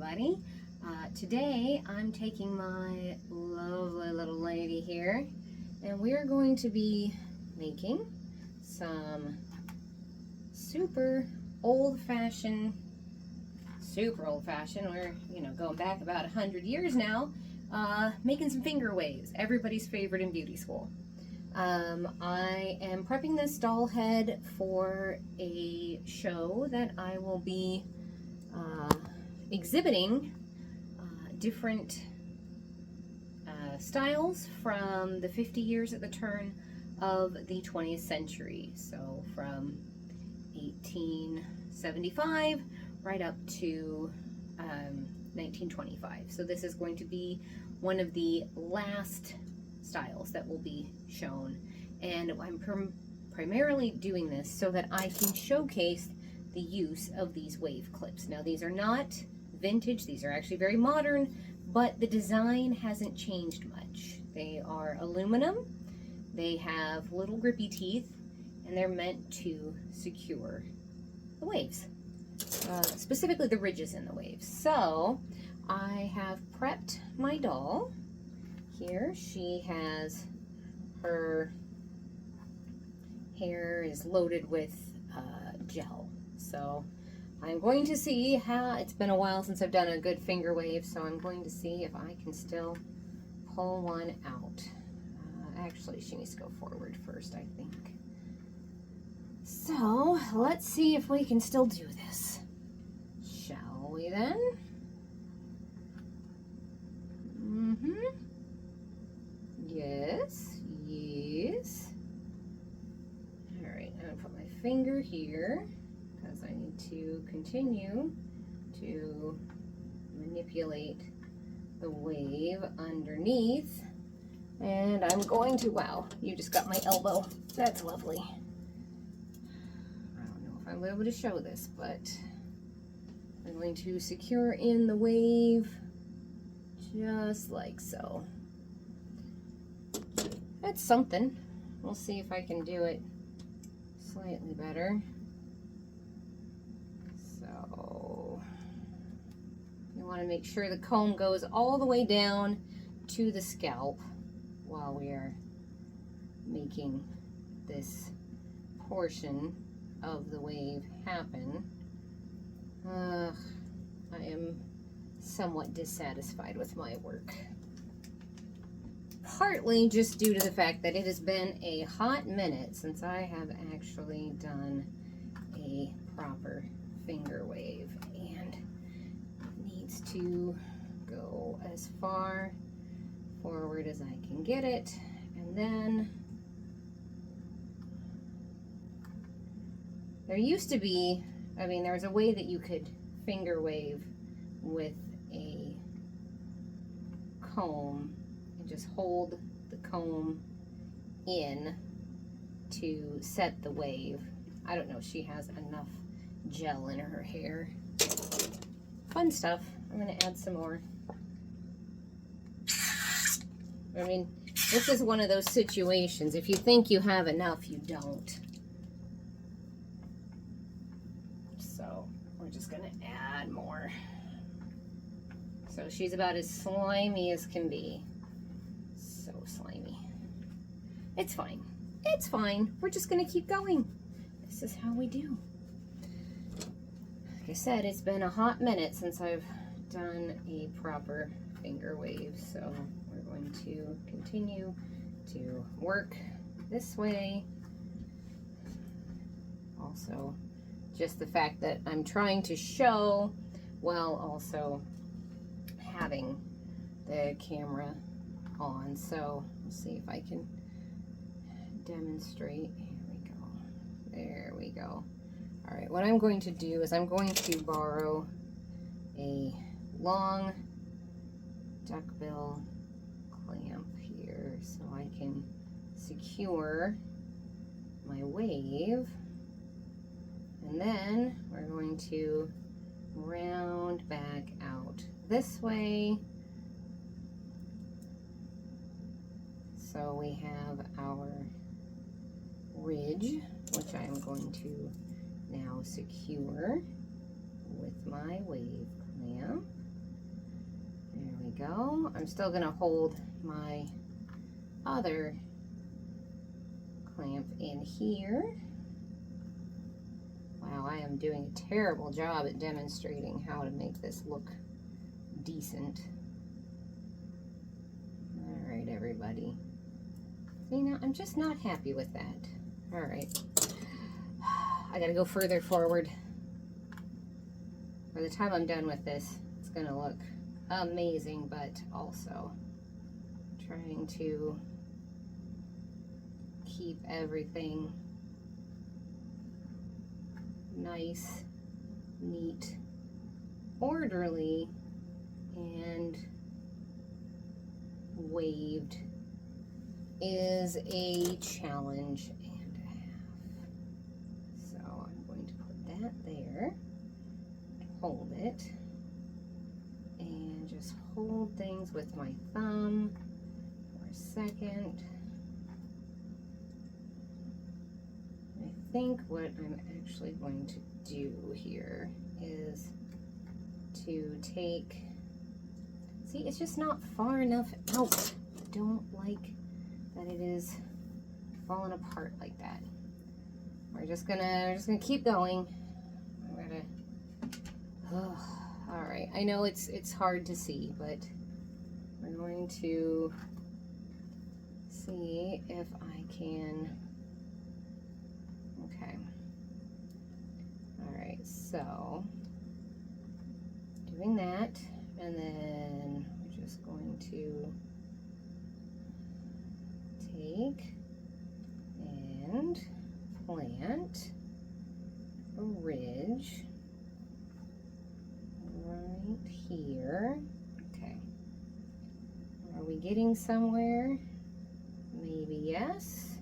everybody. Today I'm taking my lovely little lady here and we are going to be making some super old-fashioned, we're going back about 100 years now, making some finger waves, everybody's favorite in beauty school. I am prepping this doll head for a show that I will be exhibiting different styles from the 50 years at the turn of the 20th century. So from 1875 right up to 1925. So this is going to be one of the last styles that will be shown, and I'm primarily doing this so that I can showcase the use of these wave clips. Now these are not vintage, these are actually very modern, but the design hasn't changed much. They are aluminum, they have little grippy teeth, and they're meant to secure the waves, specifically the ridges in the waves. So I have prepped my doll. Here she has, her hair is loaded with gel. So I'm going to see how, it's been a while since I've done a good finger wave, so I'm going to see if I can still pull one out. Actually, she needs to go forward first, I think. So let's see if we can still do this. Shall we then? Yes, yes. All right, I'm gonna put my finger here because I need to continue to manipulate the wave underneath. And I'm going to, wow, you just got my elbow. That's lovely. I don't know if I'm able to show this, but I'm going to secure in the wave just like so. That's something. We'll see if I can do it slightly better. So you want to make sure the comb goes all the way down to the scalp while we are making this portion of the wave happen. I am somewhat dissatisfied with my work. Partly just due to the fact that it has been a hot minute since I have actually done a proper finger wave, and it needs to go as far forward as I can get it. And then there used to be, there was a way that you could finger wave with a comb and just hold the comb in to set the wave. I don't know, she has enough gel in her hair. Fun stuff. I'm gonna add some more. This is one of those situations, if you think you have enough, you don't. So we're just gonna add more. So she's about as slimy as can be. So slimy. It's fine. It's fine. We're just gonna keep going. This is how we do. Like I said, it's been a hot minute since I've done a proper finger wave, so we're going to continue to work this way. Also, just the fact that I'm trying to show while also having the camera on. So we'll see if I can demonstrate. Here we go. There we go. All right, what I'm going to do is I'm going to borrow a long duckbill clamp here so I can secure my wave. And then we're going to round back out this way. So we have our ridge, which I'm going to now secure with my wave clamp. There we go. I'm still gonna hold my other clamp in here. Wow, I am doing a terrible job at demonstrating how to make this look decent. All right, everybody. See, now I'm just not happy with that. All right. I gotta go further forward. By the time I'm done with this, it's gonna look amazing, but also trying to keep everything nice, neat, orderly, and waved is a challenge and a half. So I'm going to put that there, hold it, and just hold things with my thumb for a second. I think what I'm actually going to do here is to take, see, it's just not far enough out. I don't like that it is falling apart like that. We're just gonna keep going. All right, I know it's hard to see, but we're going to see if I can. Okay. All right, so doing that, and then we're just going to take and plant a ridge right here. Okay. Are we getting somewhere? Maybe yes,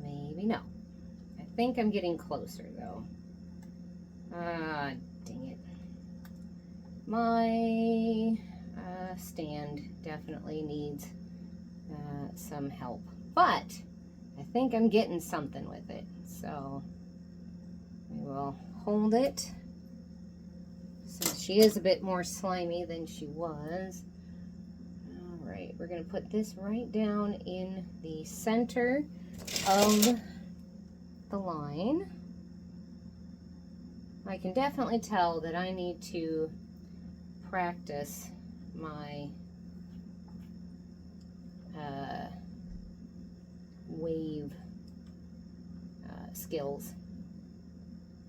maybe no. I think I'm getting closer though. Dang it. My stand definitely needs some help, but I think I'm getting something with it. So we will hold it, since she is a bit more slimy than she was. All right, we're going to put this right down in the center of the line. I can definitely tell that I need to practice my wave skills.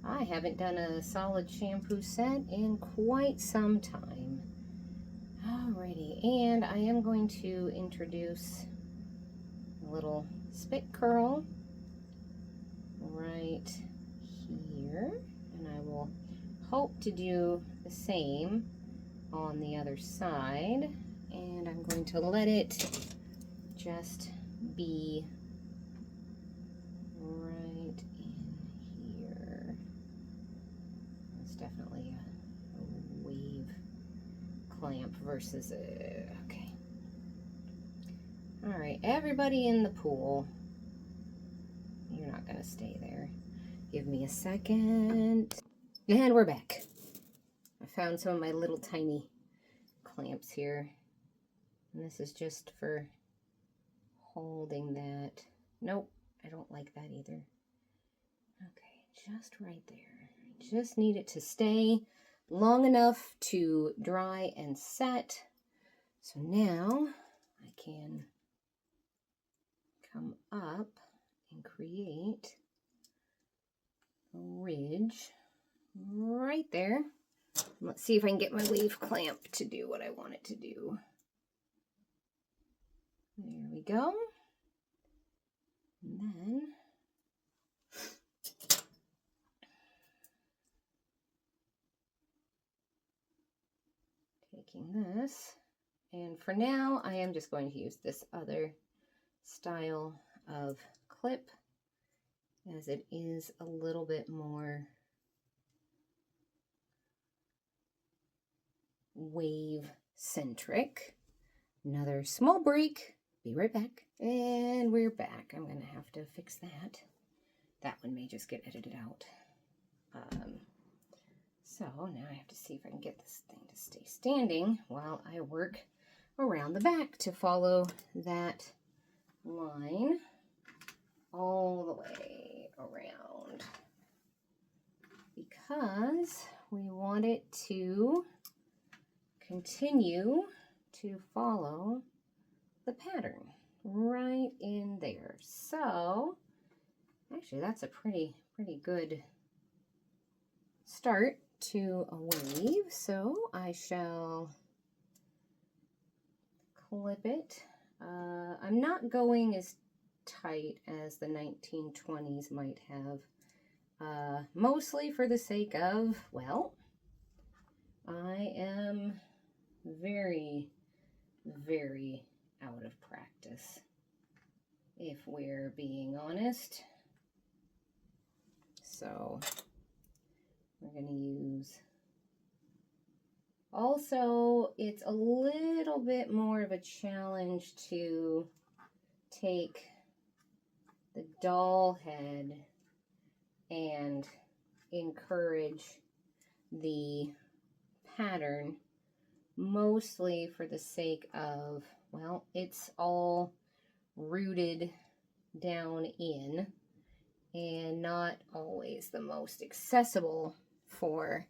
I haven't done a solid shampoo set in quite some time. Alrighty, and I am going to introduce a little spit curl right here, and I will hope to do the same on the other side, and I'm going to let it just be right in here. It's definitely a wave clamp versus a, okay. All right, everybody in the pool, you're not gonna stay there. Give me a second. And we're back. I found some of my little tiny clamps here. And this is just for holding that. Nope, I don't like that either. Okay, just right there. I just need it to stay long enough to dry and set. So now I can come up and create a ridge right there. Let's see if I can get my wave clamp to do what I want it to do. There we go. And then taking this, and for now I am just going to use this other style of clip, as it is a little bit more wave centric. Another small break, be right back. And we're back. I'm gonna have to fix that. That one may just get edited out. So now I have to see if I can get this thing to stay standing while I work around the back to follow that line all the way around, because we want it to continue to follow the pattern right in there. So actually that's a pretty good start to a wave. So I shall clip it. I'm not going as tight as the 1920s might have, mostly for the sake of, well, I am very out of practice, if we're being honest. So we're going to use, also it's a little bit more of a challenge to take the doll head and encourage the pattern, mostly for the sake of, well, it's all rooted down in and not always the most accessible for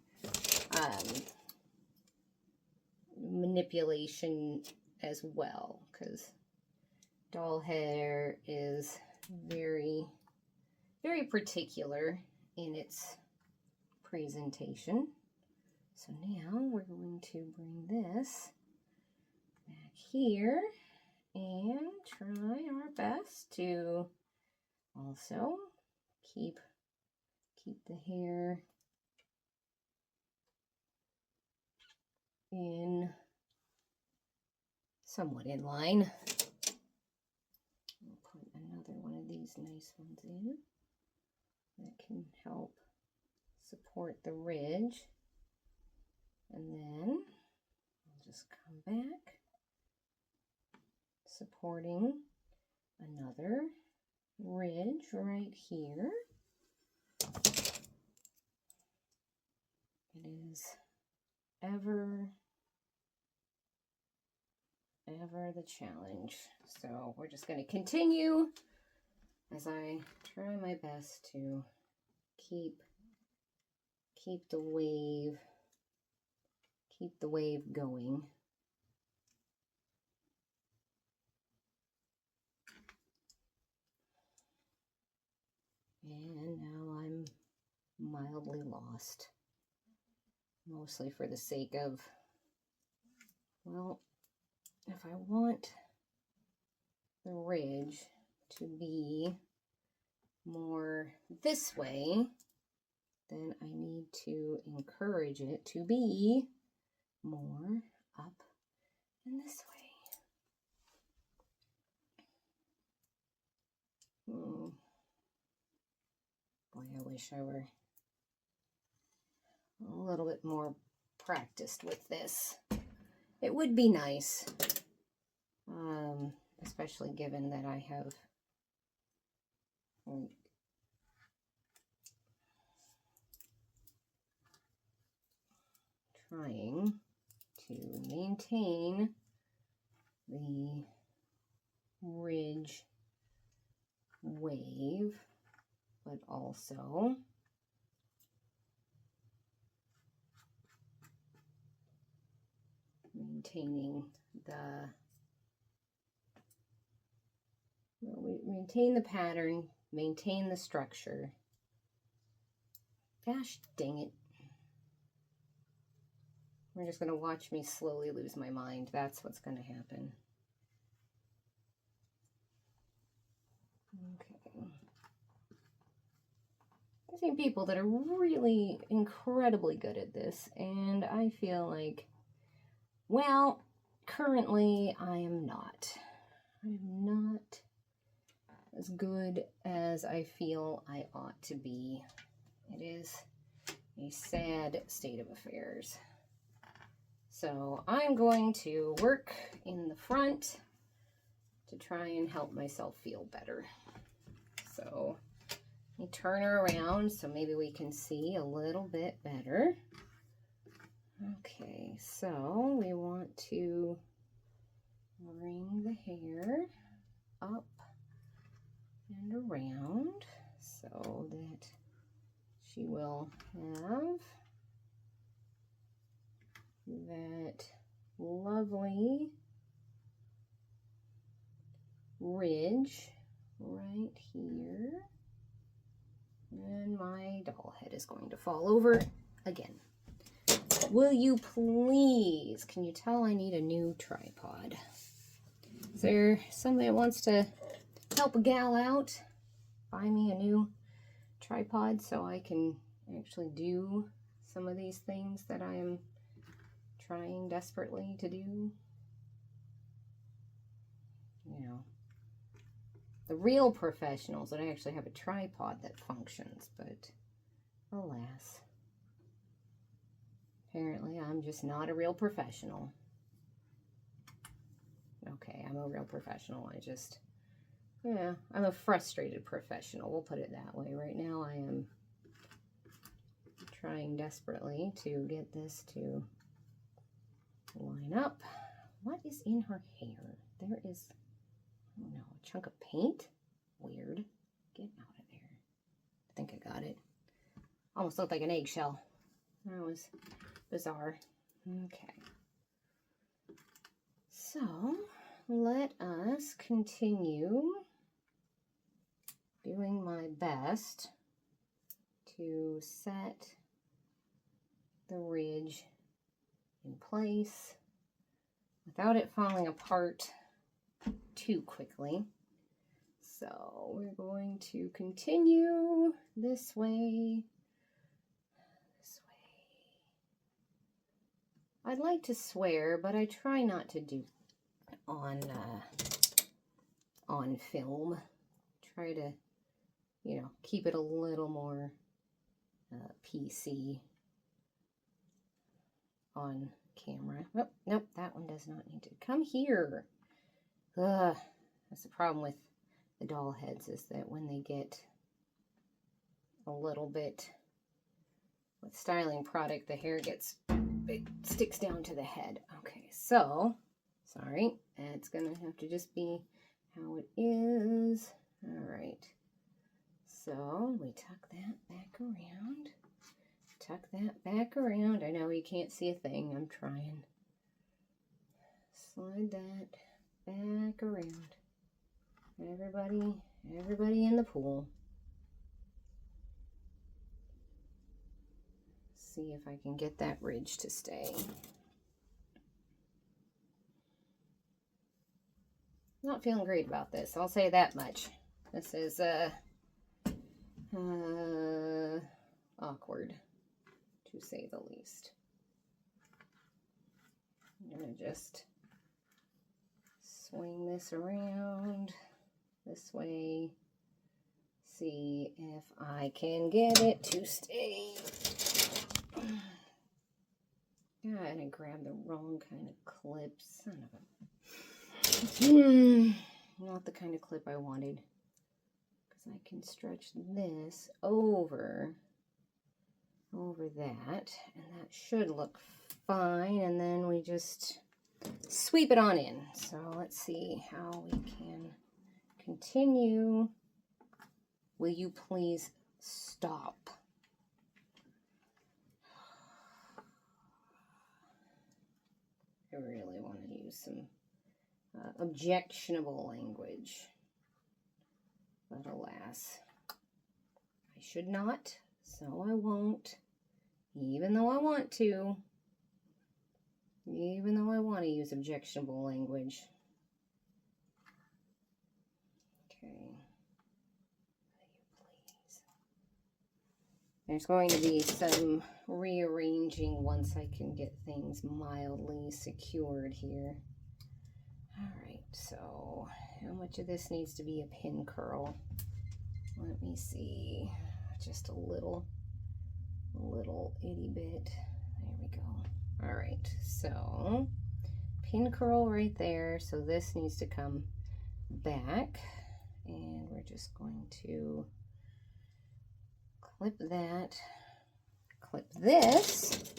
manipulation as well, because doll hair is very particular in its presentation. So now we're going to bring this back here and try our best to also keep the hair in somewhat in line. I'll put another one of these nice ones in that can help support the ridge. And then I'll just come back, supporting another ridge right here. It is ever the challenge. So we're just going to continue as I try my best to keep the wave going. And now I'm mildly lost, mostly for the sake of, well, if I want the ridge to be more this way, then I need to encourage it to be more up and this way. Boy, I wish I were a little bit more practiced with this. It would be nice, especially given that I have trying to maintain the ridge wave, but also maintaining maintain the pattern, maintain the structure. Gosh dang it. You're just going to watch me slowly lose my mind. That's what's going to happen. Okay. I've seen people that are really incredibly good at this, and I feel like, well, currently I am not. I'm not as good as I feel I ought to be. It is a sad state of affairs. So I'm going to work in the front to try and help myself feel better. So let me turn her around so maybe we can see a little bit better. Okay, so we want to bring the hair up and around so that she will have that lovely ridge right here. And my doll head is going to fall over again. Will you please, can you tell I need a new tripod? Is there somebody that wants to help a gal out? Buy me a new tripod so I can actually do some of these things that I am trying desperately to do. You know, the real professionals that actually have a tripod that functions, but alas. Apparently, I'm just not a real professional. Okay, I'm a real professional. I'm a frustrated professional. We'll put it that way. Right now, I am trying desperately to get this to line up. What is in her hair? There is, I don't know, a chunk of paint? Weird. Get out of there. I think I got it. Almost looked like an eggshell. That was bizarre. Okay. So, let us continue doing my best to set the ridge in place without it falling apart too quickly. So we're going to continue this way. I'd like to swear, but I try not to do on film. Try to, you know, keep it a little more PC on camera. Oh, nope, that one does not need to come here. Ugh, that's the problem with the doll heads, is that when they get a little bit with styling product, the hair gets, it sticks down to the head. Okay, so, sorry, it's gonna have to just be how it is. All right, so we tuck that back around. Tuck that back around. I know you can't see a thing. I'm trying. Slide that back around. Everybody in the pool. See if I can get that ridge to stay. Not feeling great about this. I'll say that much. This is awkward, to say the least. I'm gonna just swing this around this way. See if I can get it to stay. Yeah, and I grabbed the wrong kind of clip. Son of a... Not the kind of clip I wanted. Because I can stretch this over that. And that should look fine. And then we just sweep it on in. So let's see how we can continue. Will you please stop? I really want to use some objectionable language. But alas, I should not, so I won't. Even though I want to. Even though I want to use objectionable language. Okay. Please. There's going to be some rearranging once I can get things mildly secured here. Alright, so how much of this needs to be a pin curl? Let me see. Just a little itty bit. There we go. Alright, so pin curl right there. So this needs to come back. And we're just going to clip that. Clip this.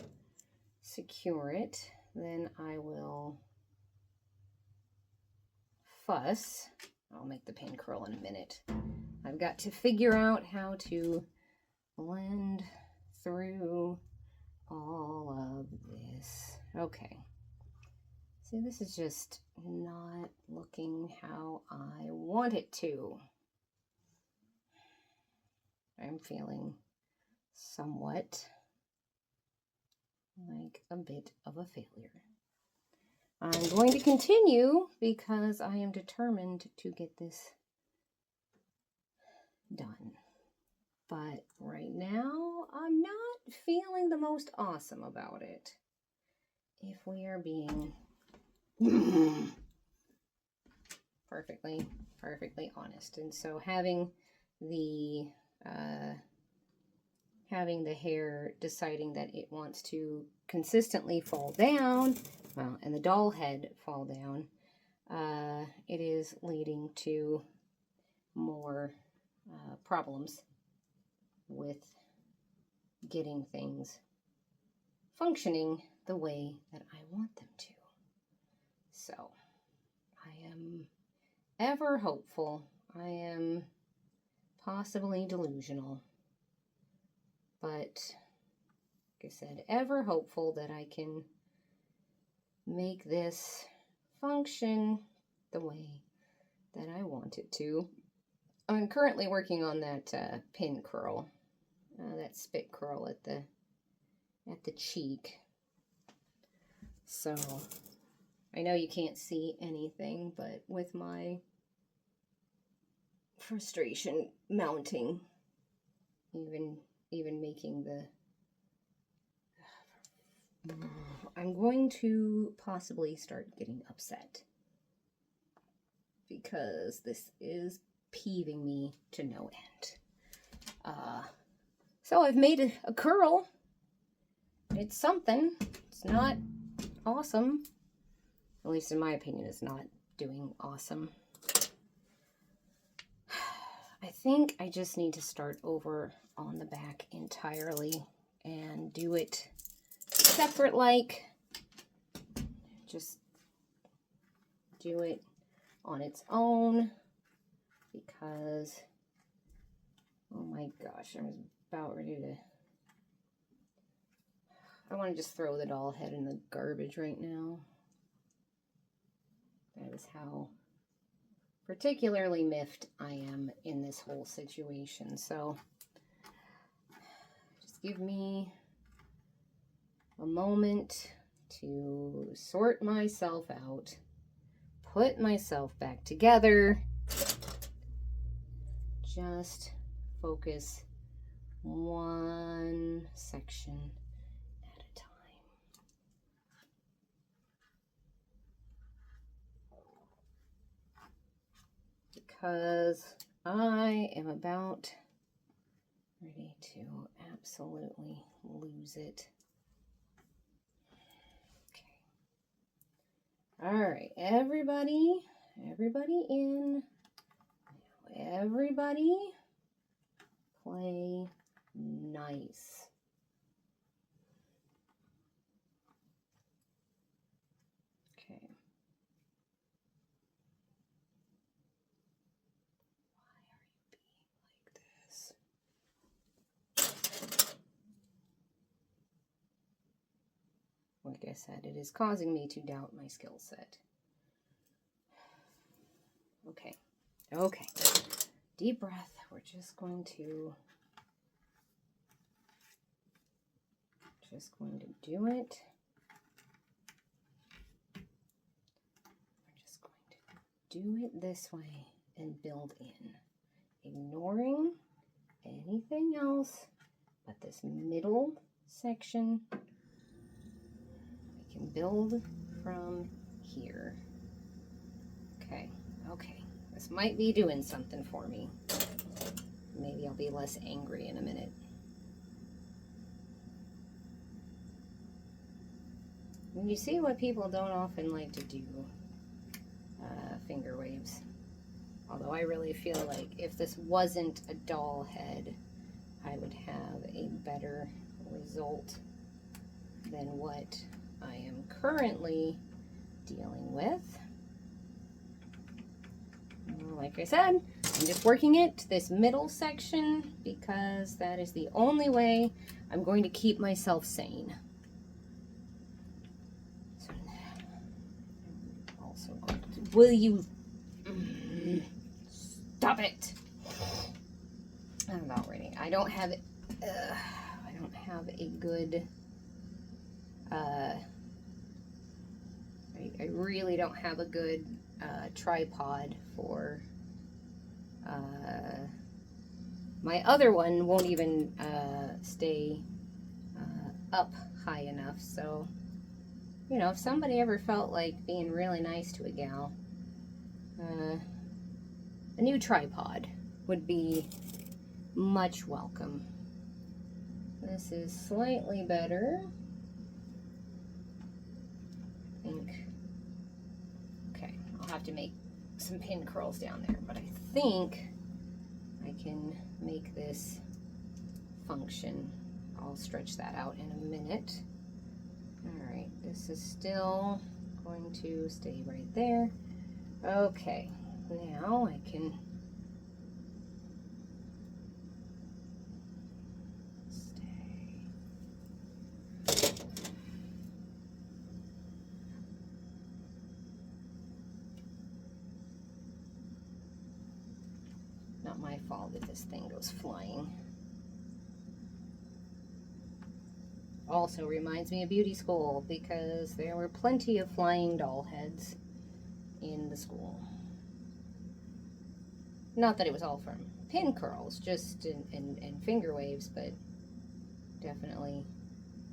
secure it, then I will fuss. I'll make the pin curl in a minute. I've got to figure out how to blend through all of this. Okay. See, this is just not looking how I want it to. I'm feeling somewhat like a bit of a failure. I'm going to continue because I am determined to get this done. But right now, I'm not feeling the most awesome about it, if we are being perfectly honest. And so having the hair deciding that it wants to consistently fall down, well, and the doll head fall down, it is leading to more problems with getting things functioning the way that I want them to. So I am ever hopeful. I am possibly delusional, but like I said, ever hopeful that I can make this function the way that I want it to. I'm currently working on that pin curl, that spit curl at the cheek. So I know you can't see anything, but with my frustration mounting, even making the, I'm going to possibly start getting upset because this is peeving me to no end. So I've made a curl. It's something. It's not awesome. At least in my opinion, it's not doing awesome. I think I just need to start over on the back entirely and do it separate, like just do it on its own, because oh my gosh, I'm about ready to, I want to just throw the doll head in the garbage right now. That is how particularly miffed I am in this whole situation. So just give me a moment to sort myself out, put myself back together, just focus one section at a time. Because I am about ready to absolutely lose it. Okay. All right, everybody in. Everybody play nice. Okay. Like I said, it is causing me to doubt my skill set. Okay. Okay. Deep breath. We're just going to do it. We're just going to do it this way and build in, ignoring anything else but this middle section. We can build from here. Okay, okay. This might be doing something for me. Maybe I'll be less angry in a minute. And you see what people don't often like to do, finger waves. Although I really feel like if this wasn't a doll head, I would have a better result. than what I am currently dealing with. Like I said, I'm just working it to this middle section because that is the only way I'm going to keep myself sane. So now, also going to, will you stop it? I'm about ready. I don't have a good, I really don't have a good tripod for, my other one won't even stay up high enough. So, you know, if somebody ever felt like being really nice to a gal, a new tripod would be much welcome. This is slightly better, I think. Okay, I'll have to make some pin curls down there, but I think I can make this function. I'll stretch that out in a minute. All right, this is still going to stay right there. Okay, now I can not my fault that this thing goes flying. Also reminds me of beauty school because there were plenty of flying doll heads in the school. Not that it was all from pin curls, just in finger waves, but definitely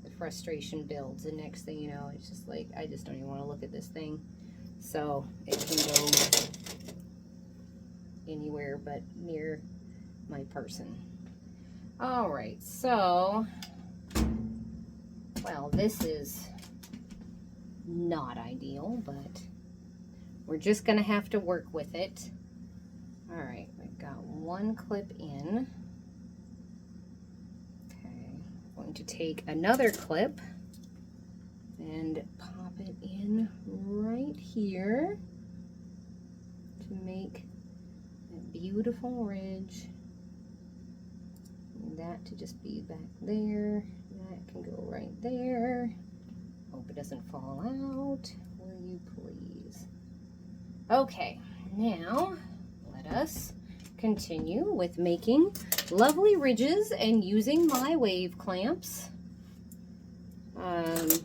the frustration builds. And next thing you know, it's just like, I just don't even want to look at this thing. So it can go anywhere but near my person. All right, so, well, this is not ideal, but we're just gonna have to work with it. All right, we've got one clip in. Okay, I'm going to take another clip and pop it in right here to make a beautiful ridge. And that to just be back there. That can go right there. Hope it doesn't fall out. Will you please? Okay, now let us continue with making lovely ridges and using my wave clamps. I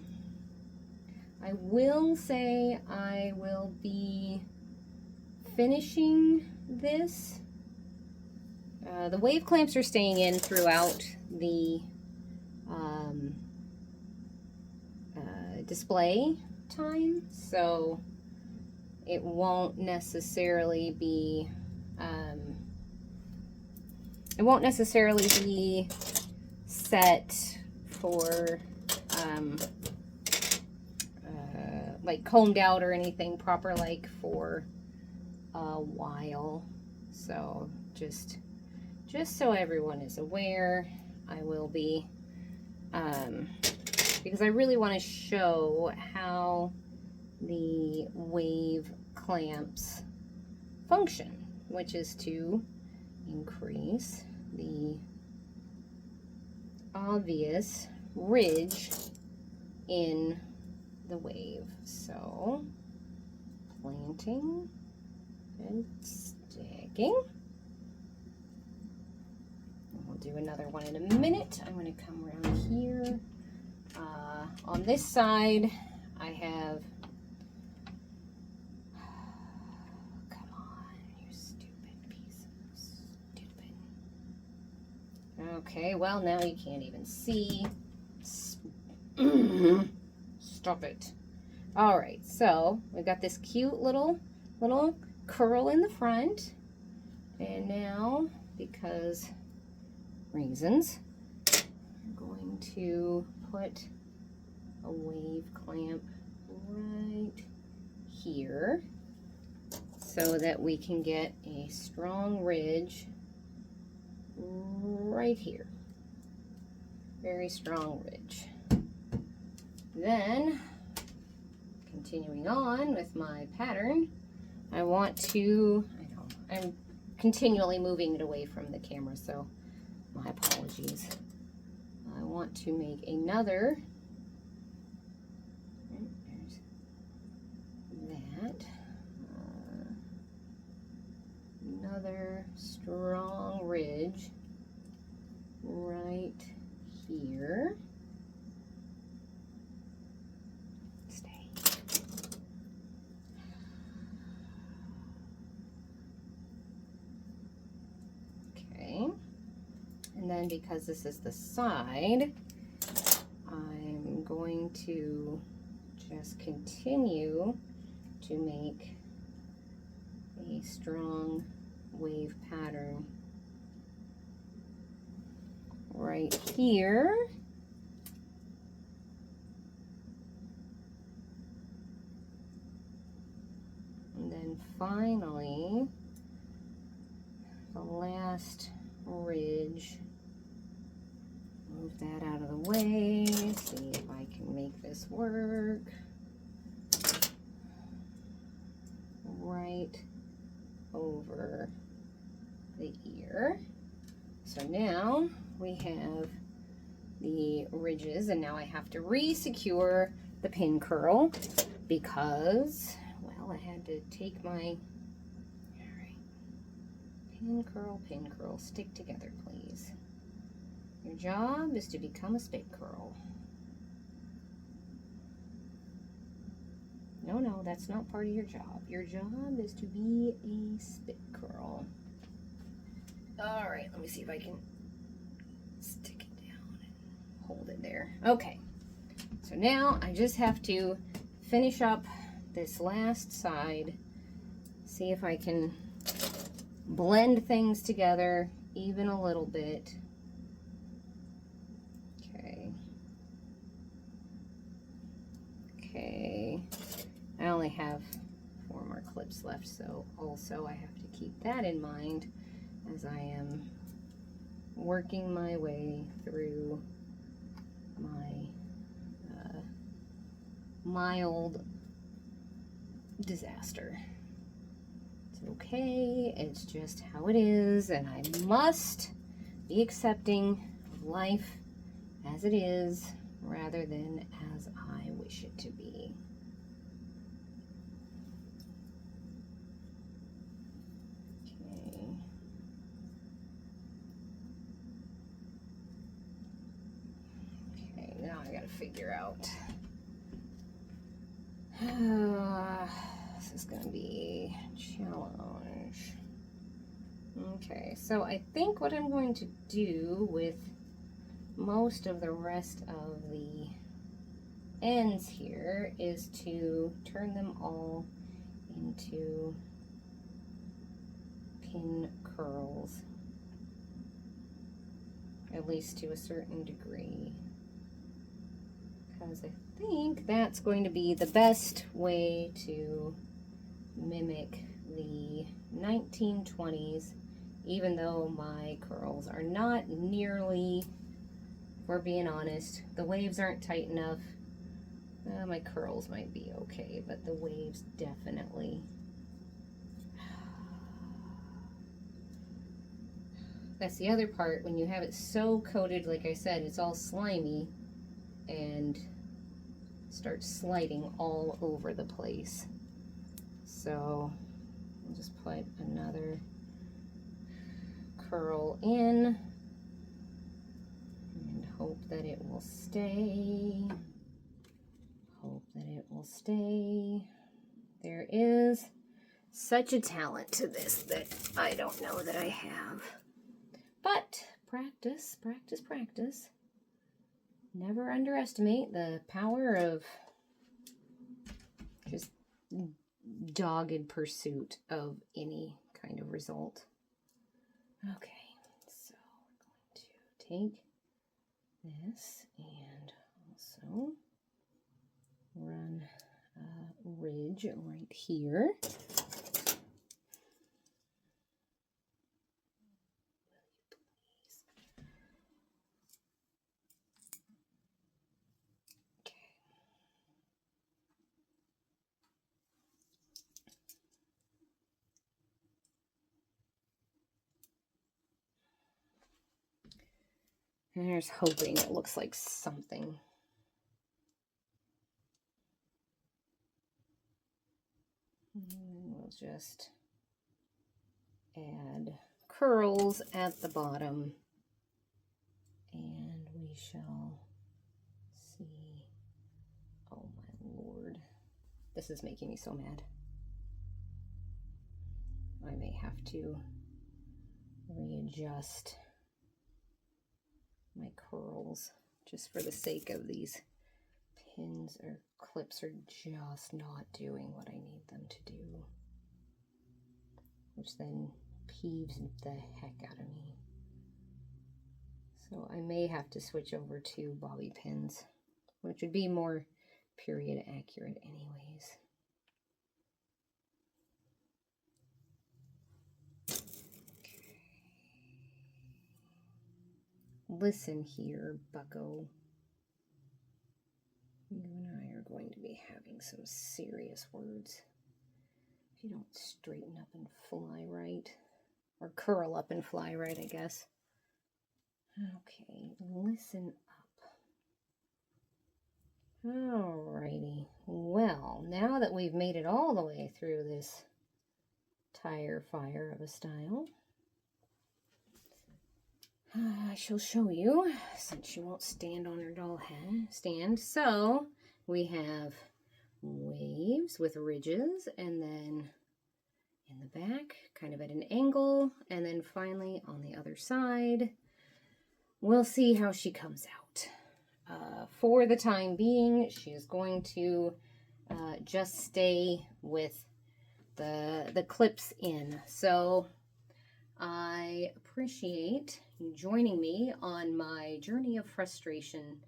will say I will be finishing this. The wave clamps are staying in throughout the display time, so it won't necessarily be set for like combed out or anything proper like for a while. So just so everyone is aware, I will be because I really want to show how the wave clamps function, which is to increase the obvious ridge in the wave. So planting and sticking. We'll do another one in a minute. I'm going to come around here. On this side, I have, come on, you stupid piece of stupid. Okay, well, now you can't even see. Stop it. All right, so we've got this cute little curl in the front. And now, because reasons, I'm going to put a wave clamp right here so that we can get a strong ridge right here. Very strong ridge. Then, continuing on with my pattern, I want to, I'm continually moving it away from the camera, so my apologies. I want to make another, there's that, another strong ridge right here. Stay. Okay. And then because this is the side, I'm going to just continue to make a strong wave pattern right here. And then finally, the last ridge, move that out of the way, see if I can make this work. Right over the ear. So now we have the ridges, and now I have to re-secure the pin curl because, well, I had to take my, all right, pin curl, stick together, please. Your job is to become a spit curl. No, that's not part of your job. Your job is to be a spit curl. All right, let me see if I can stick it down and hold it there. Okay, so now I just have to finish up this last side, see if I can blend things together even a little bit. Okay, I only have 4 more clips left, so also I have to keep that in mind as I am working my way through my mild disaster. It's okay, it's just how it is, and I must be accepting of life as it is rather than as I wish it to be. Okay, now I gotta figure out. This is gonna be a challenge. Okay, so I think what I'm going to do with most of the rest of the ends here is to turn them all into pin curls, at least to a certain degree, because I think that's going to be the best way to mimic the 1920s, even though my curls are not nearly, if we're being honest, the waves aren't tight enough. My curls might be okay, but the waves definitely. That's the other part, when you have it so coated, like I said, it's all slimy and starts sliding all over the place. So I'll just put another curl in and hope that it will stay. Hope that it will stay. There is such a talent to this that I don't know that I have. But practice, practice, practice. Never underestimate the power of just dogged pursuit of any kind of result. Okay, so we're going to take this and also run a ridge right here. There's hoping it looks like something. And we'll just add curls at the bottom, and we shall see. Oh my Lord, this is making me so mad. I may have to readjust my curls just for the sake of these pins or clips are just not doing what I need them to do, which then peeves the heck out of me. So I may have to switch over to bobby pins, which would be more period accurate anyways. Listen here, bucko. You and I are going to be having some serious words if you don't straighten up and fly right. Or curl up and fly right, I guess. Okay, listen up. Alrighty. Well, now that we've made it all the way through this tire fire of a style, I shall show you, since she won't stand on her doll stand. So we have waves with ridges, and then in the back, kind of at an angle, and then finally on the other side. We'll see how she comes out. For the time being, she is going to just stay with the clips in. So I appreciate you joining me on my journey of frustration,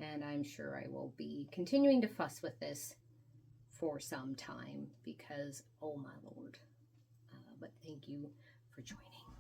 and I'm sure I will be continuing to fuss with this for some time because, oh my Lord. But thank you for joining.